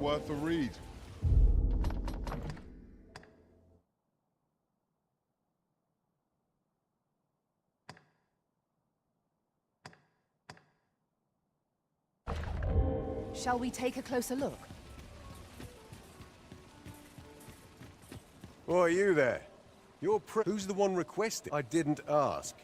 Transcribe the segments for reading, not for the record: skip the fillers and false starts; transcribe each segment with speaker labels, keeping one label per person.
Speaker 1: worth a read.
Speaker 2: Shall we take a closer look?
Speaker 3: Oh, are you there? Who's the one requesting? I didn't ask.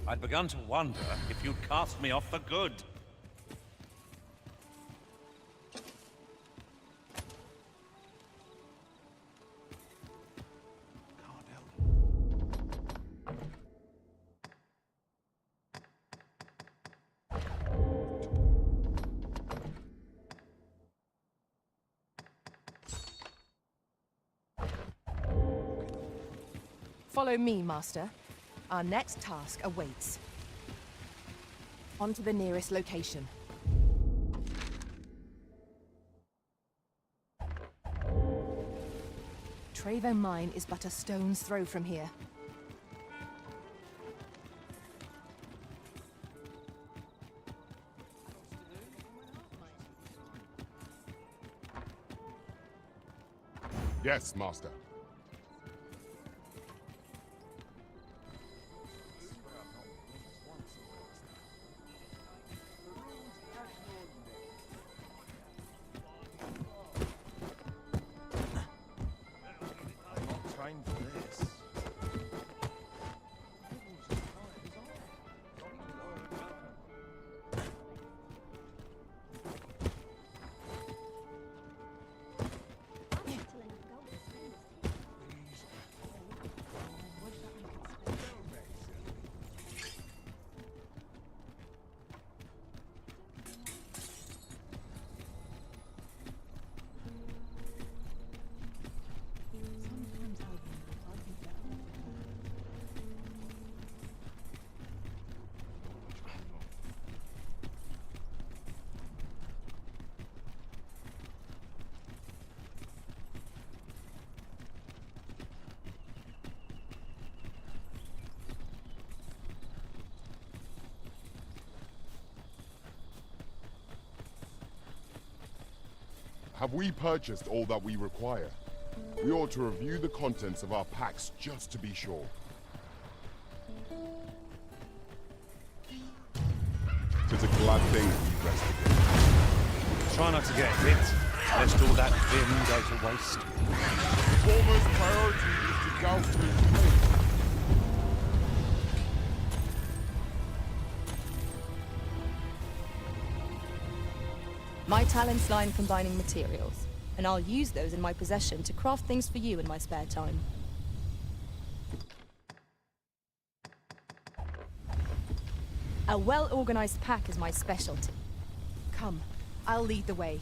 Speaker 4: I'd begun to wonder if you'd cast me off for good.
Speaker 2: Follow me, Master. Our next task awaits. On to the nearest location. Trevo Mine is but a stone's throw from here.
Speaker 1: Yes, Master. Have we purchased all that we require? We ought to review the contents of our packs just to be sure. It's a glad thing we rested again.
Speaker 4: Try not to get hit, lest all that vim go to waste.
Speaker 1: Foremost priority is to gouge through the
Speaker 5: My talents lie in combining materials, and I'll use those in my possession to craft things for you in my spare time. A well-organized pack is my specialty.
Speaker 2: Come, I'll lead the way.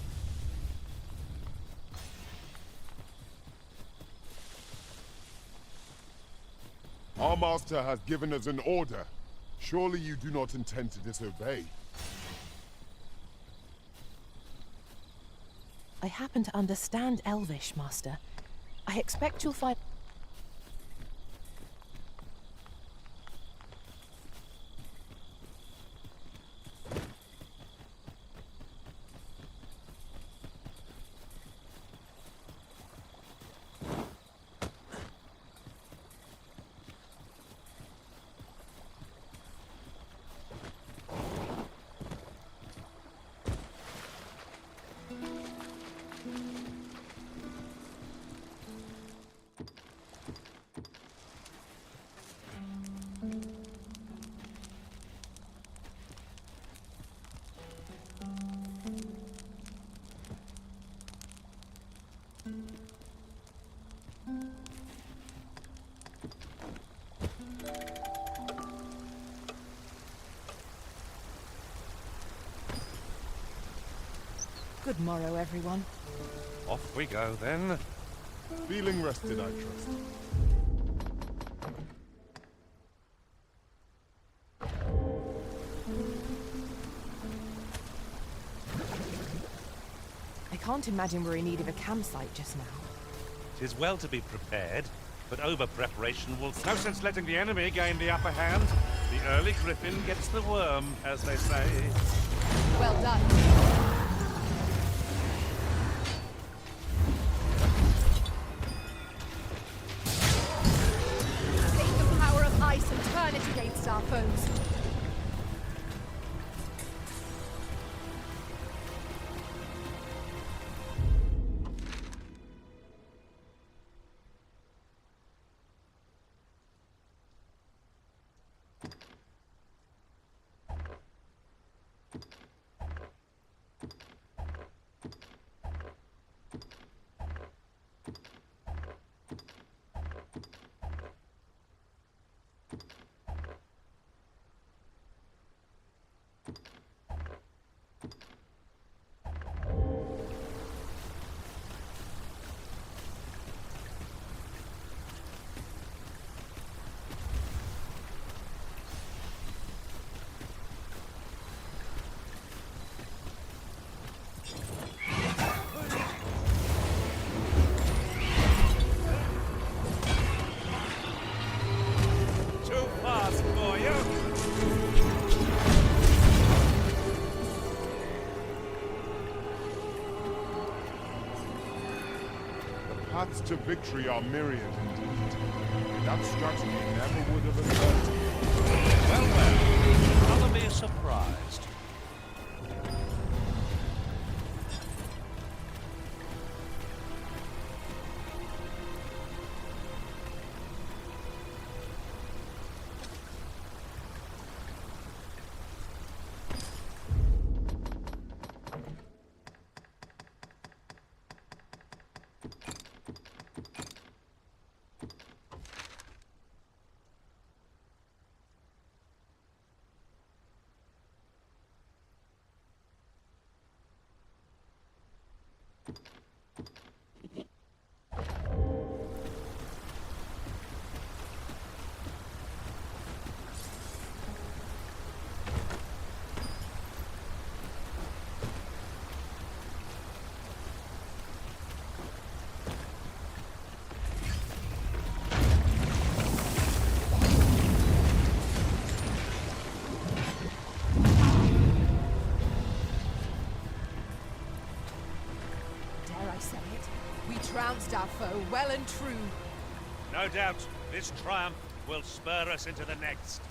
Speaker 1: Our master has given us an order. Surely you do not intend to disobey.
Speaker 2: I happen to understand Elvish, Master. I expect you'll find... Good morrow, everyone.
Speaker 4: Off we go then.
Speaker 1: Feeling rested, I trust.
Speaker 2: I can't imagine we're in need of a campsite just now.
Speaker 4: 'Tis well to be prepared, but over-preparation will... No sense letting the enemy gain the upper hand. The early griffin gets the worm, as they say.
Speaker 5: Well done.
Speaker 2: Take the power of ice and turn it against our foes.
Speaker 4: Too fast for you!
Speaker 1: The paths to victory are myriad indeed. That strategy never would have occurred to me.
Speaker 4: Well, well. Color me surprised.
Speaker 2: Dare I say it? We trounced our foe well and true.
Speaker 4: No doubt, this triumph will spur us into the next.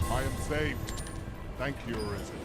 Speaker 1: I am saved. Thank you, Arisen.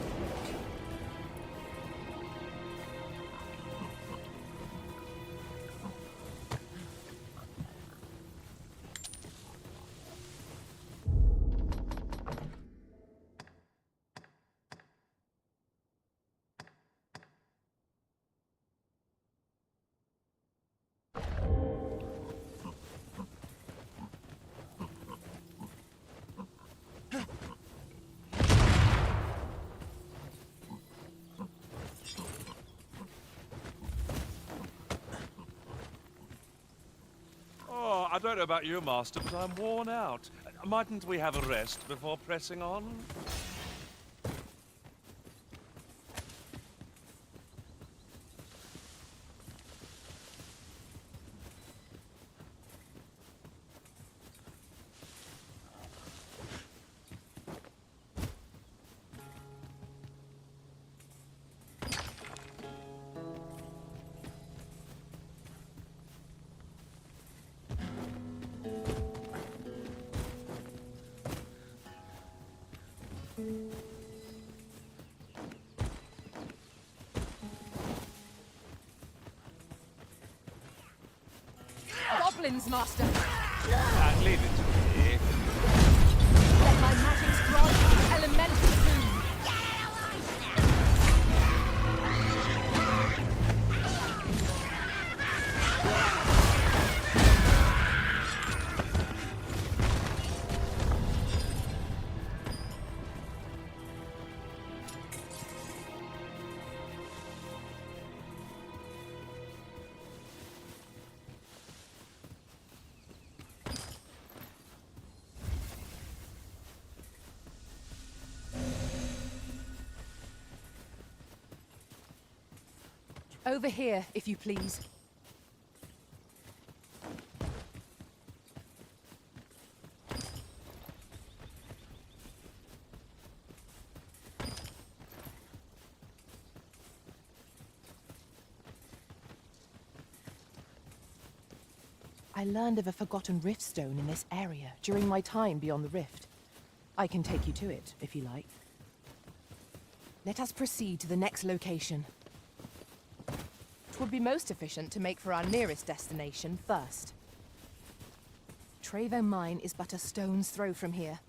Speaker 4: Oh, I don't know about you, Master, but I'm worn out. Mightn't we have a rest before pressing on?
Speaker 2: Goblins, Master!
Speaker 4: Leave it to me.
Speaker 2: Let my magics grant you elemental boon! Over here, if you please. I learned of a forgotten rift stone in this area during my time beyond the rift. I can take you to it, if you like. Let us proceed to the next location. It would be most efficient to make for our nearest destination first. Trevo Mine is but a stone's throw from here.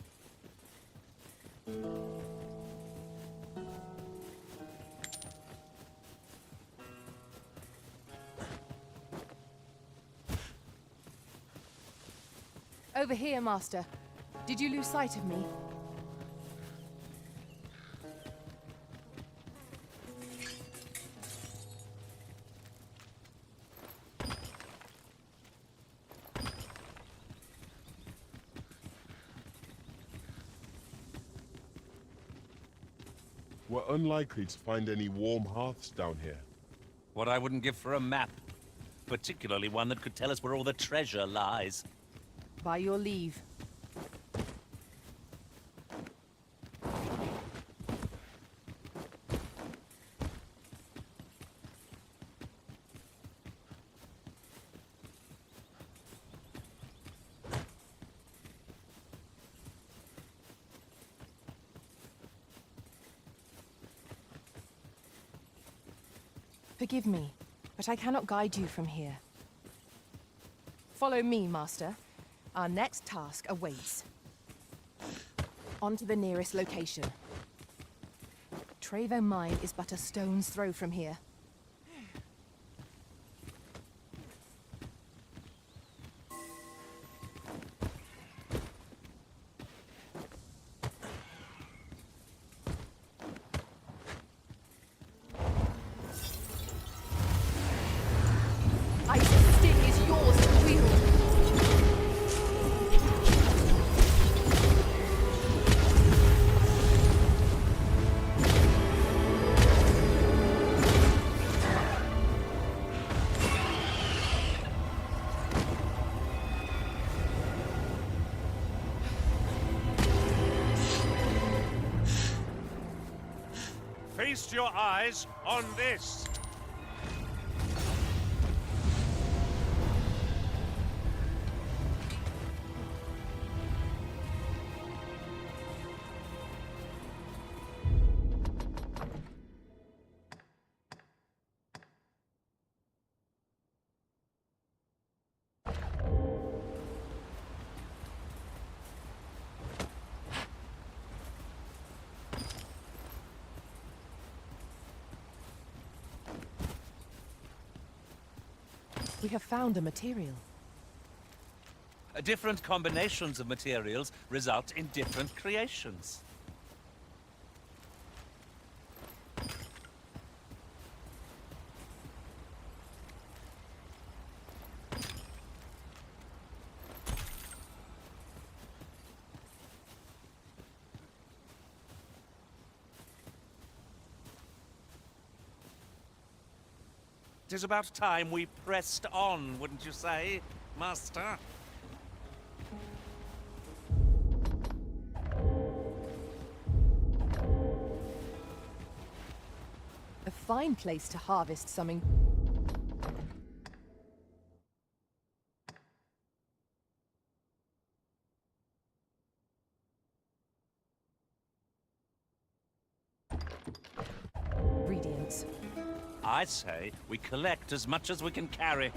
Speaker 2: Over here, Master. Did you lose sight of me?
Speaker 1: We're unlikely to find any warm hearths down here.
Speaker 4: What I wouldn't give for a map. Particularly one that could tell us where all the treasure lies.
Speaker 2: By your leave. Forgive me, but I cannot guide you from here. Follow me, Master. Our next task awaits. On to the nearest location. Trevo Mine is but a stone's throw from here. Ice Sting is yours to wield.
Speaker 4: Feast your eyes on this.
Speaker 2: We have found a material.
Speaker 4: Different combinations of materials result in different creations. It is about time we pressed on, wouldn't you say, Master?
Speaker 2: A fine place to harvest something.
Speaker 4: I say we collect as much as we can carry.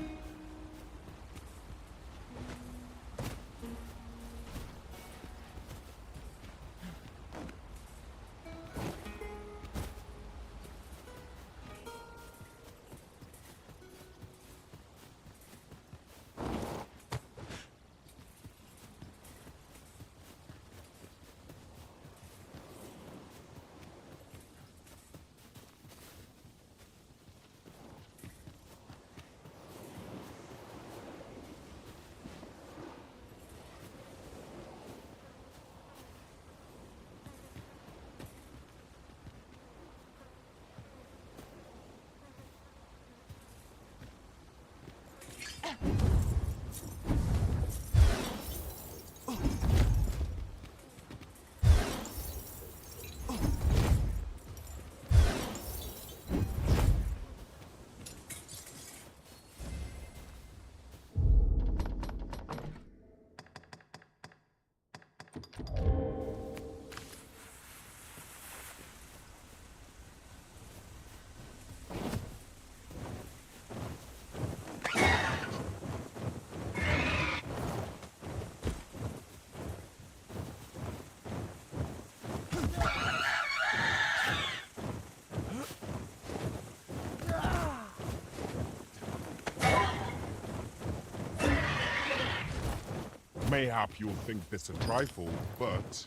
Speaker 1: Mayhap you'll think this a trifle, but...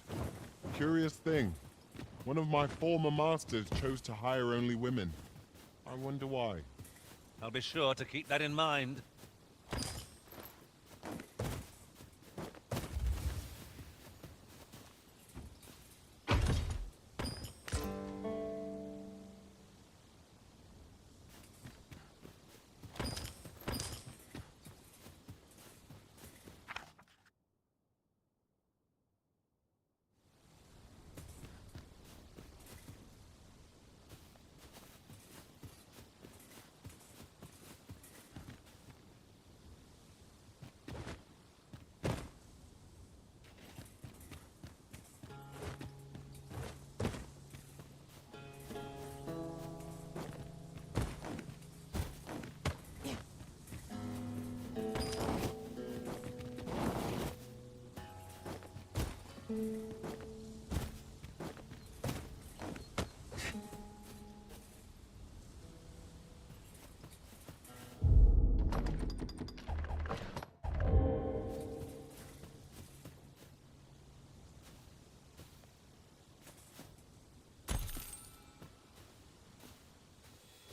Speaker 1: Curious thing. One of my former masters chose to hire only women. I wonder why.
Speaker 4: I'll be sure to keep that in mind.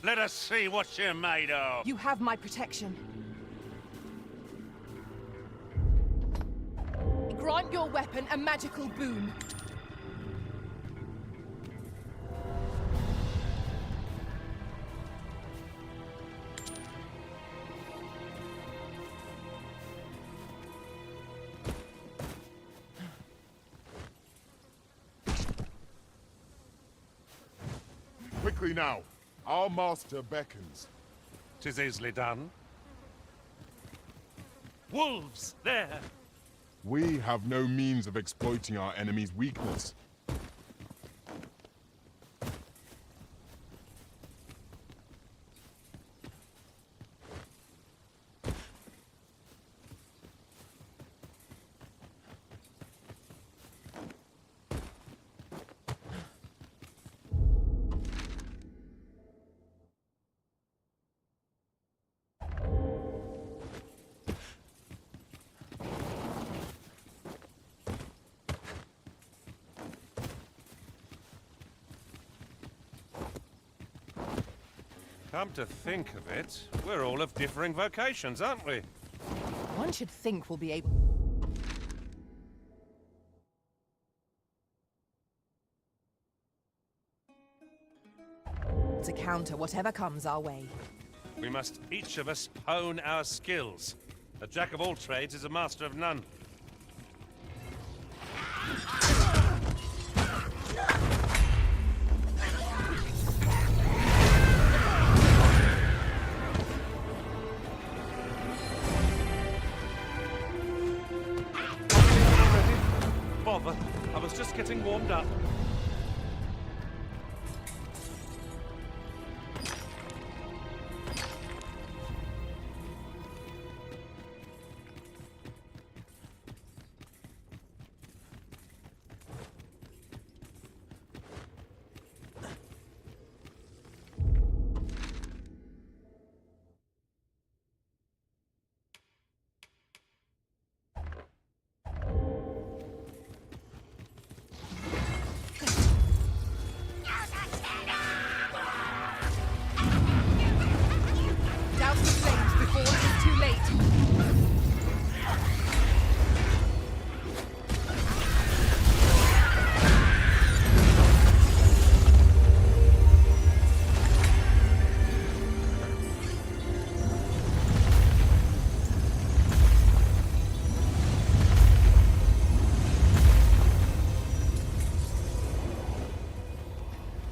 Speaker 4: Let us see what you're made of.
Speaker 2: You have my protection. Grant your weapon a magical boon.
Speaker 1: Quickly now. Our master beckons.
Speaker 4: 'Tis easily done. Wolves, there!
Speaker 1: We have no means of exploiting our enemy's weakness.
Speaker 3: Come to think of it, we're all of differing vocations, aren't we?
Speaker 2: One should think we'll be able... to counter whatever comes our way.
Speaker 3: We must each of us hone our skills. A jack of all trades is a master of none.
Speaker 4: Bother, I was just getting warmed up.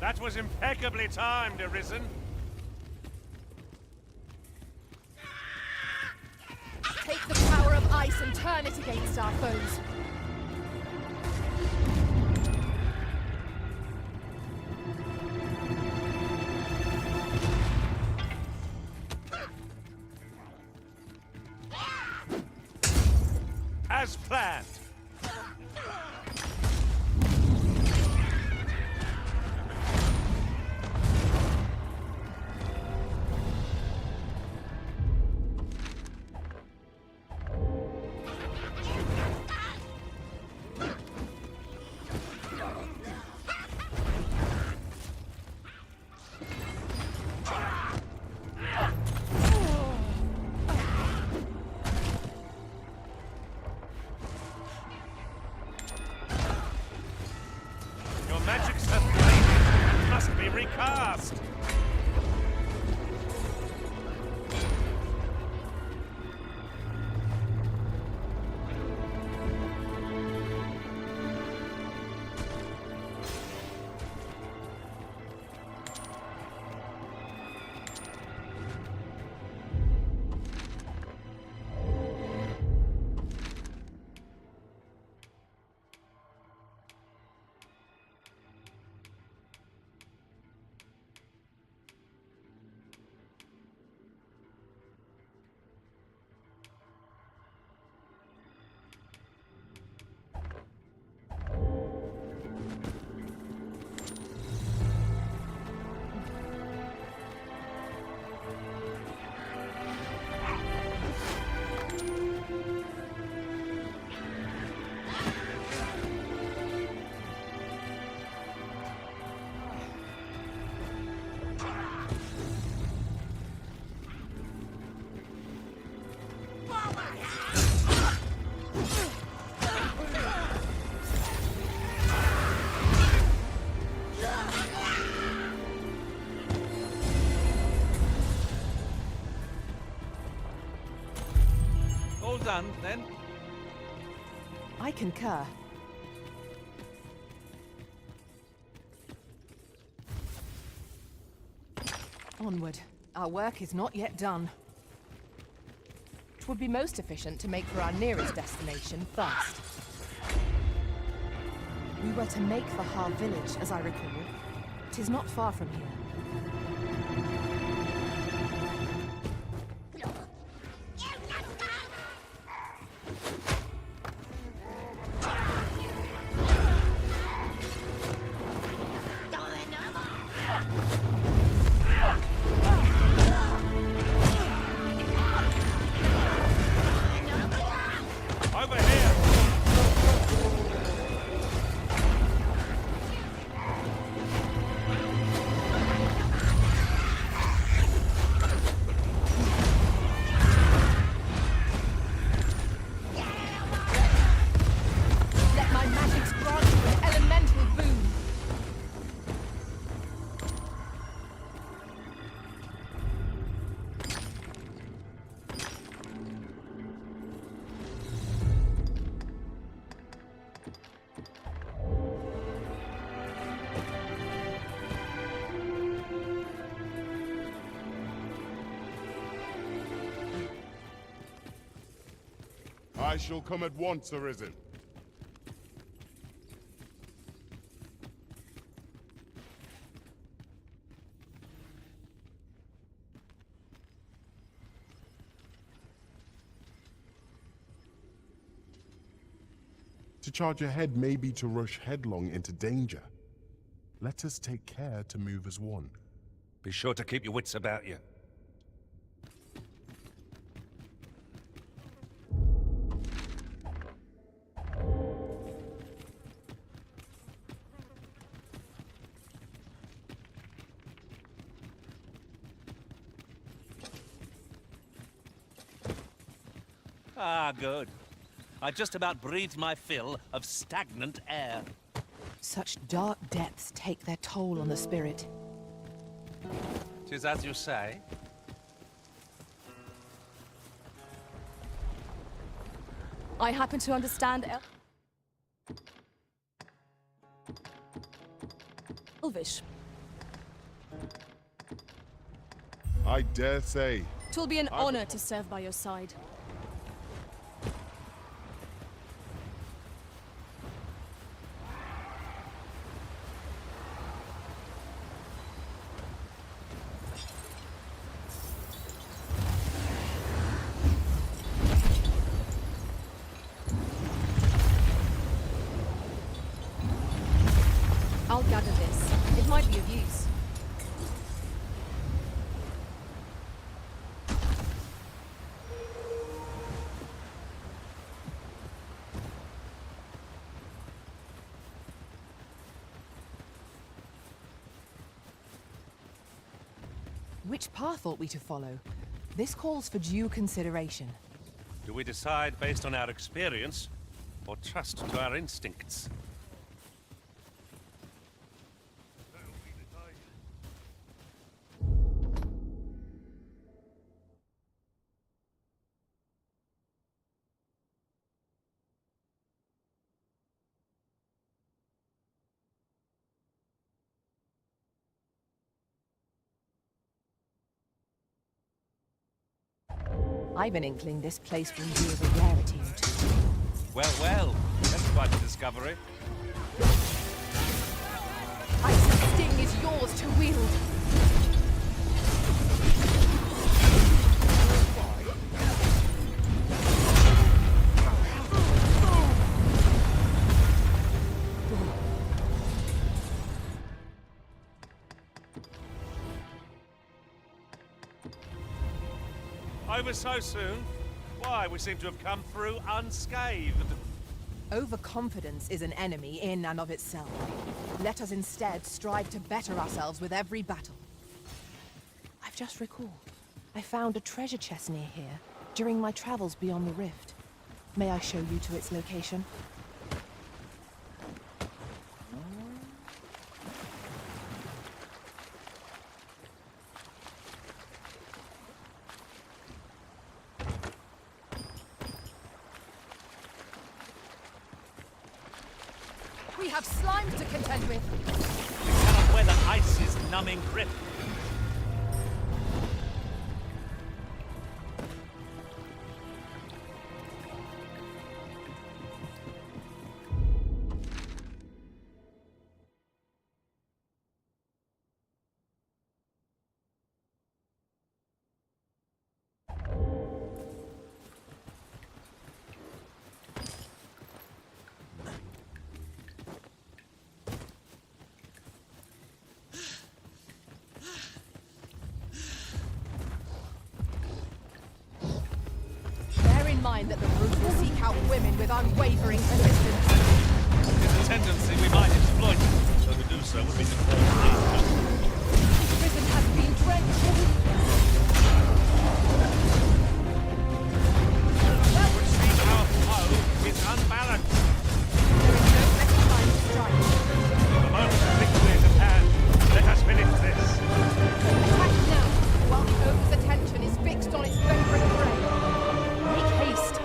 Speaker 3: That was impeccably timed, Arisen.
Speaker 2: Take the power of ice and turn it against our foes.
Speaker 3: As planned. Your magics have faded. Must be recast. All done, then?
Speaker 2: I concur. Onward. Our work is not yet done. It would be most efficient to make for our nearest destination first. We were to make for Har village, as I recall. 'Tis not far from here.
Speaker 3: Over here!
Speaker 2: Let my magics grant you an elemental boon.
Speaker 1: I shall come at once, Arisen. To charge ahead may be to rush headlong into danger. Let us take care to move as one.
Speaker 3: Be sure to keep your wits about you. Ah, good. I just about breathed my fill of stagnant air.
Speaker 2: Such dark depths take their toll on the spirit.
Speaker 3: 'Tis as you say.
Speaker 5: I happen to understand Elvish.
Speaker 1: I dare say.
Speaker 5: Twill be an honor to serve by your side. I'll gather this. It might be of use.
Speaker 2: Which path ought we to follow? This calls for due consideration.
Speaker 3: Do we decide based on our experience, or trust to our instincts?
Speaker 2: I've an inkling this place will yield a rarity or two.
Speaker 3: Well, well, that's quite a discovery.
Speaker 2: Ice's sting is yours to wield.
Speaker 3: Over so soon? Why, we seem to have come through unscathed.
Speaker 2: Overconfidence is an enemy in and of itself. Let us instead strive to better ourselves with every battle. I've just recalled. I found a treasure chest near here during my travels beyond the rift. May I show you to its location?
Speaker 5: We have slimes to contend with.
Speaker 3: We cannot weather ice's numbing grip.
Speaker 2: Bear in mind that the brute will seek out women with unwavering persistence.
Speaker 3: It is a tendency we might exploit, though to do so would be to cause
Speaker 2: This prison has been drenched.
Speaker 3: That would seem our foe is unbalanced.
Speaker 2: There is no better time to strike.
Speaker 3: The moment of victory is at hand. Let us finish this.
Speaker 2: Attack now, while the ogre's attention is fixed on its favorite prey. Make haste.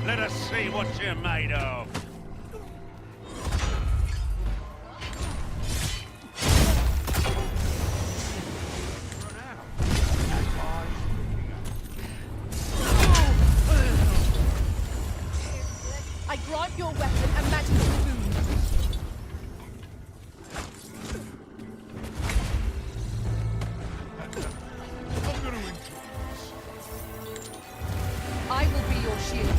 Speaker 3: Let us see what you're made of.
Speaker 2: I grant your weapon a magical boon. I will be your shield.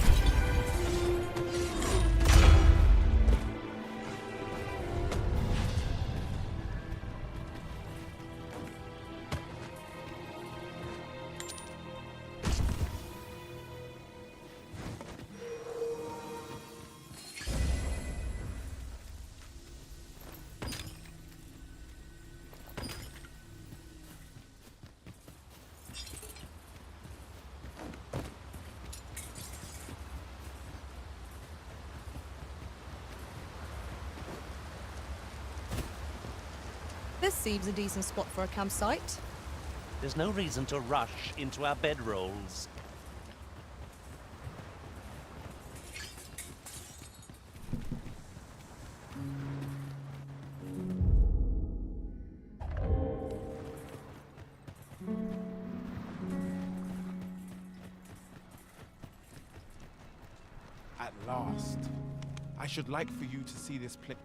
Speaker 5: This seems a decent spot for a campsite.
Speaker 4: There's no reason to rush into our bedrolls.
Speaker 6: At last. I should like for you to see this place.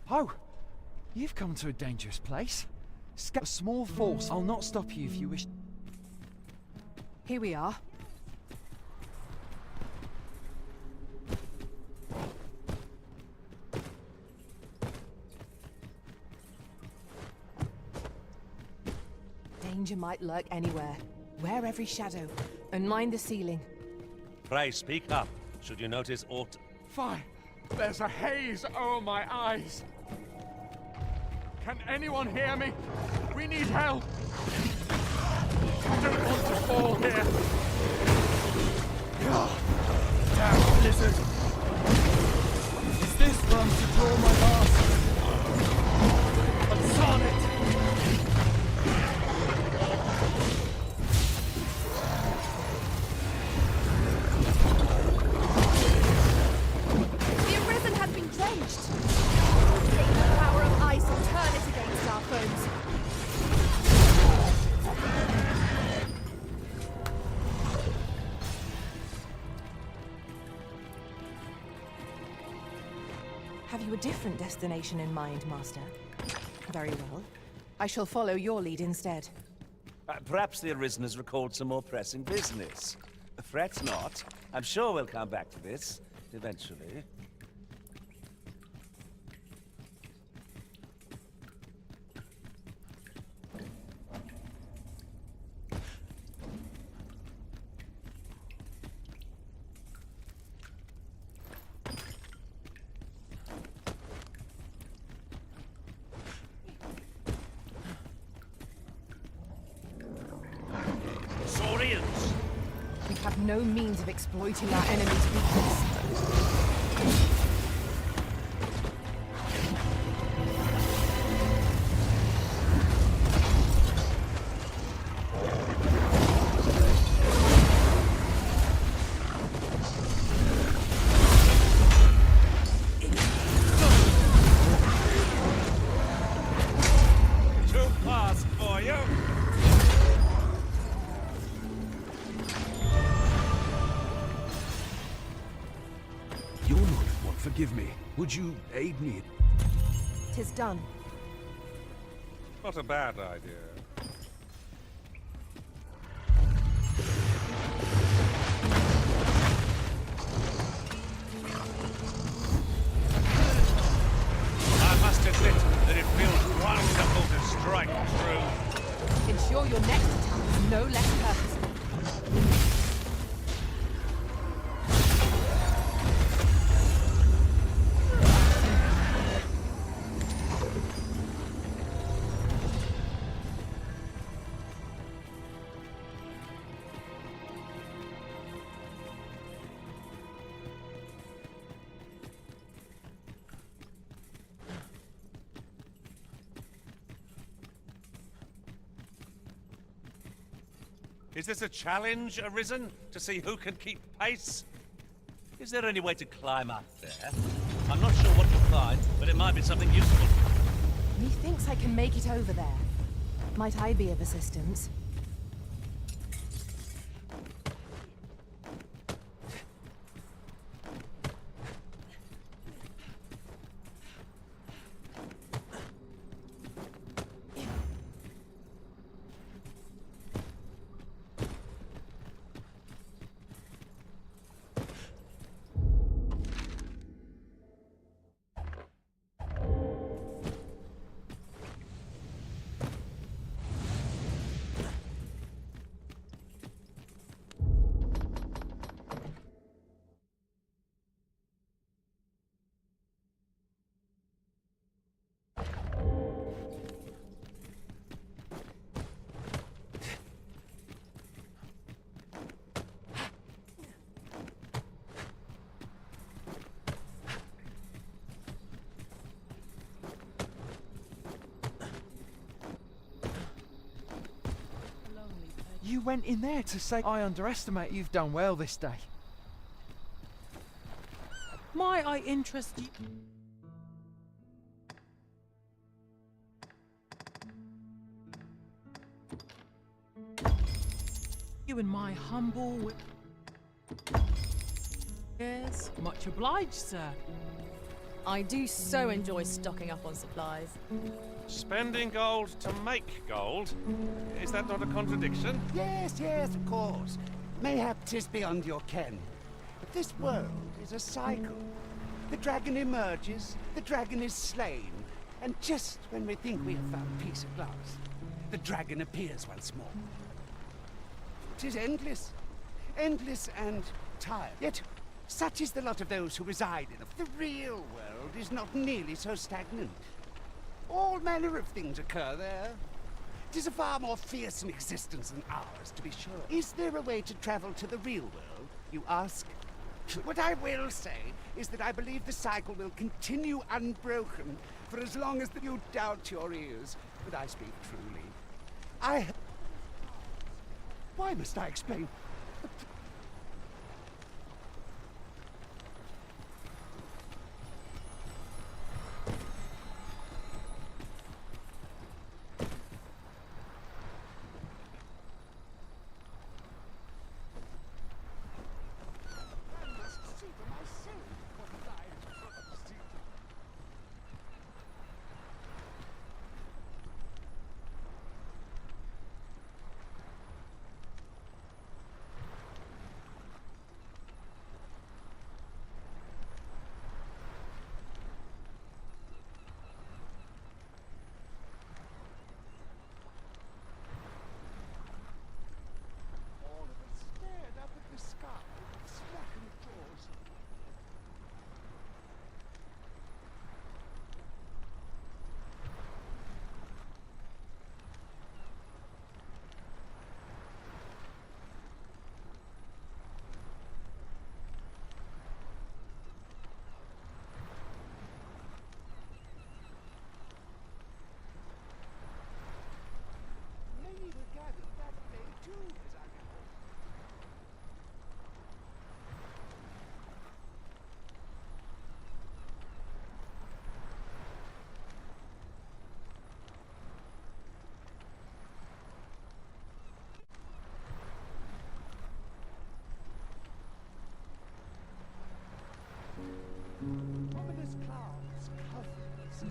Speaker 7: Oh, you've come to a dangerous place. A small force. I'll not stop you if you wish.
Speaker 2: Here we are. Danger might lurk anywhere. Wear every shadow, and mind the ceiling.
Speaker 3: Pray speak up, should you notice aught.
Speaker 6: Fine. There's a haze over my eyes. Can anyone hear me? We need help. I don't want to fall here. Damn blizzard.
Speaker 7: Is this from to draw my last?
Speaker 6: What's on it?
Speaker 5: The Arisen has been drenched. Take the power of ice and turn it against our foes.
Speaker 2: Have you a different destination in mind, Master? Very well. I shall follow your lead instead.
Speaker 3: Perhaps the Arisen has recalled some more pressing business. Fret not. I'm sure we'll come back to this, eventually. Saurians!
Speaker 2: We have no means of exploiting our enemy's weakness.
Speaker 3: Too fast for you!
Speaker 7: You're not one. Forgive me. Would you aid me?
Speaker 2: 'Tis done.
Speaker 3: Not a bad idea. I must admit that it feels wonderful to strike true.
Speaker 2: Ensure your next attack is no less purposeful.
Speaker 3: Is this a challenge, Arisen, to see who can keep pace? Is there any way to climb up there? I'm not sure what you'll find, but it might be something useful.
Speaker 2: Methinks I can make it over there. Might I be of assistance?
Speaker 7: You went in there to say I underestimate. You've done well this day.
Speaker 8: Might I interest you? You in my humble. Yes, much obliged, sir.
Speaker 5: I do so enjoy stocking up on supplies.
Speaker 3: Spending gold to make gold? Is that not a contradiction?
Speaker 9: Yes, yes, of course. Mayhap 'tis beyond your ken. But this world is a cycle. The dragon emerges, the dragon is slain, and just when we think we have found peace at last, the dragon appears once more. 'Tis endless. Endless and tired. Yet, such is the lot of those who reside in it. The real world is not nearly so stagnant. All manner of things occur there. 'Tis a far more fearsome existence than ours, to be sure. Is there a way to travel to the real world, you ask? What I will say is that I believe the cycle will continue unbroken for as long as you doubt your ears. But I speak truly. Why must I explain? Ominous clouds cover the sky.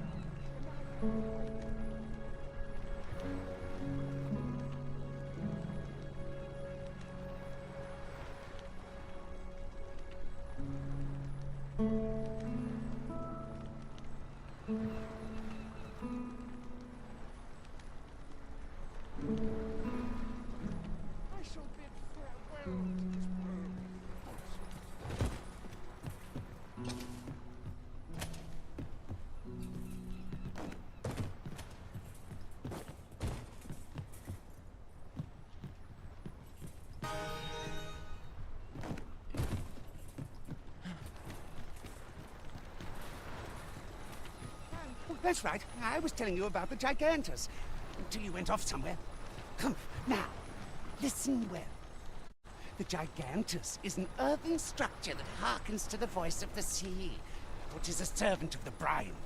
Speaker 9: I shall bid farewell to this world. That's right. I was telling you about the Gigantus. Until you went off somewhere. Now, listen well. The Gigantus is an earthen structure that hearkens to the voice of the sea, which is a servant of the brine.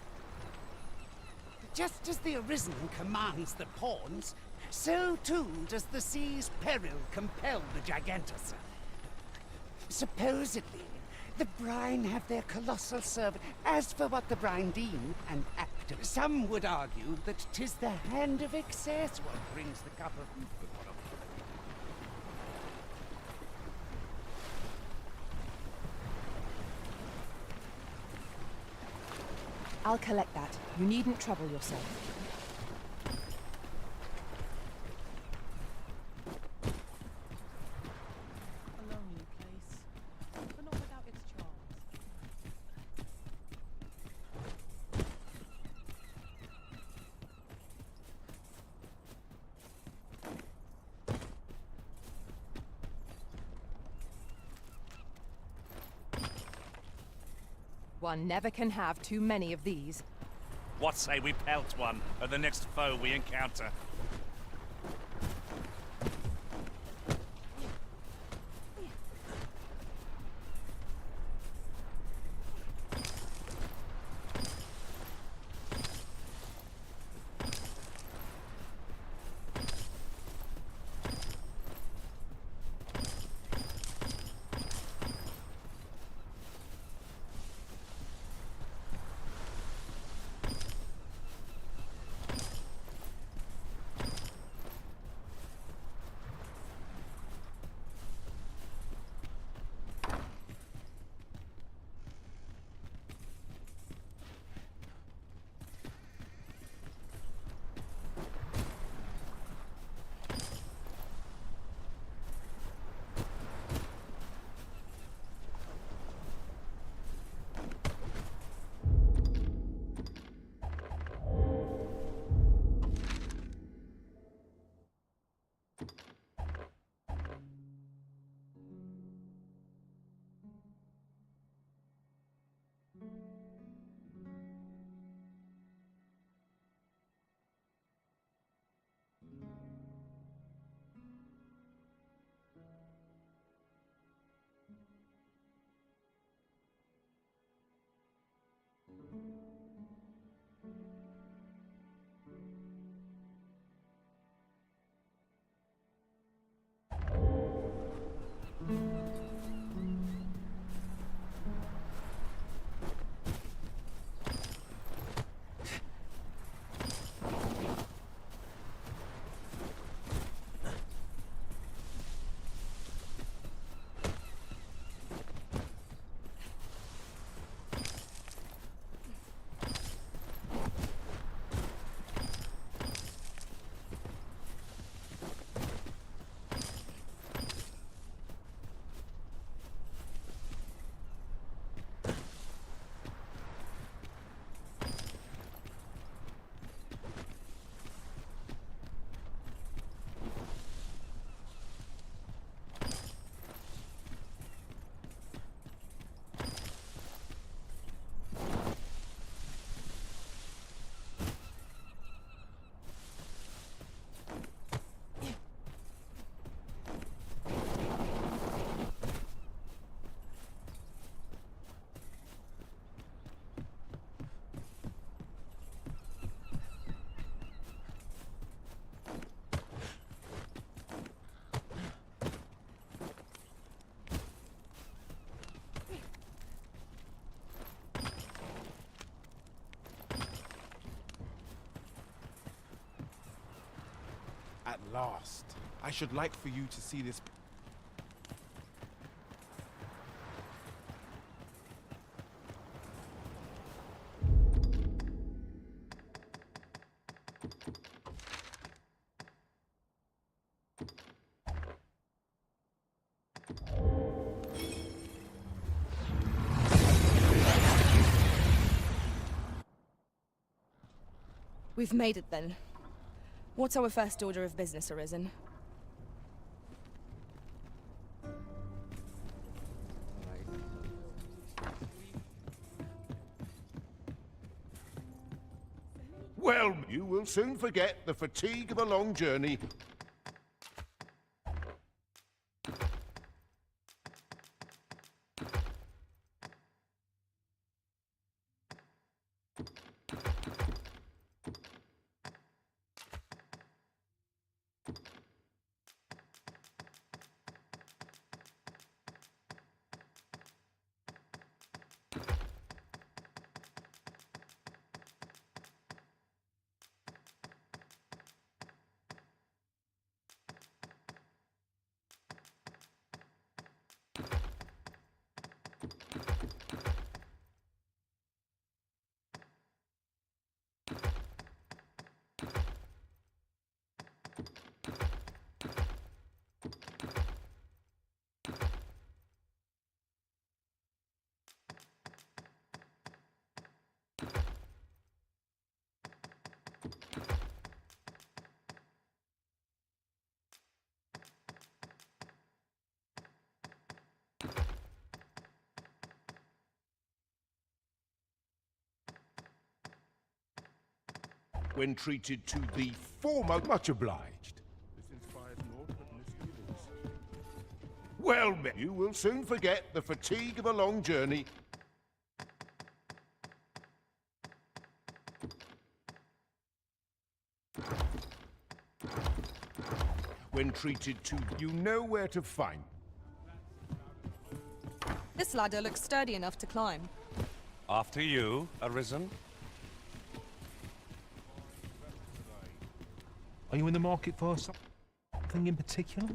Speaker 9: Just as the Arisen commands the pawns, so too does the sea's peril compel the Gigantus. Supposedly, the brine have their colossal servant. As for what the brine deem an act of, some would argue that 'tis the hand of excess what brings the cup of...
Speaker 2: I'll collect that. You needn't trouble yourself.
Speaker 8: A lonely place, but not without its charms.
Speaker 2: One never can have too many of these.
Speaker 3: What say we pelt one at the next foe we encounter?
Speaker 10: last. I should like for you to see this.
Speaker 5: We've made it then. What's our first order of business, Arisen?
Speaker 11: Well, you will soon forget the fatigue of a long journey. When treated to the former, much obliged.
Speaker 1: This inspires naught but misgivings.
Speaker 11: Well, you will soon forget the fatigue of a long journey. When treated to, you know where to find.
Speaker 5: This ladder looks sturdy enough to climb.
Speaker 3: After you, Arisen.
Speaker 12: Are you in the market for something in particular?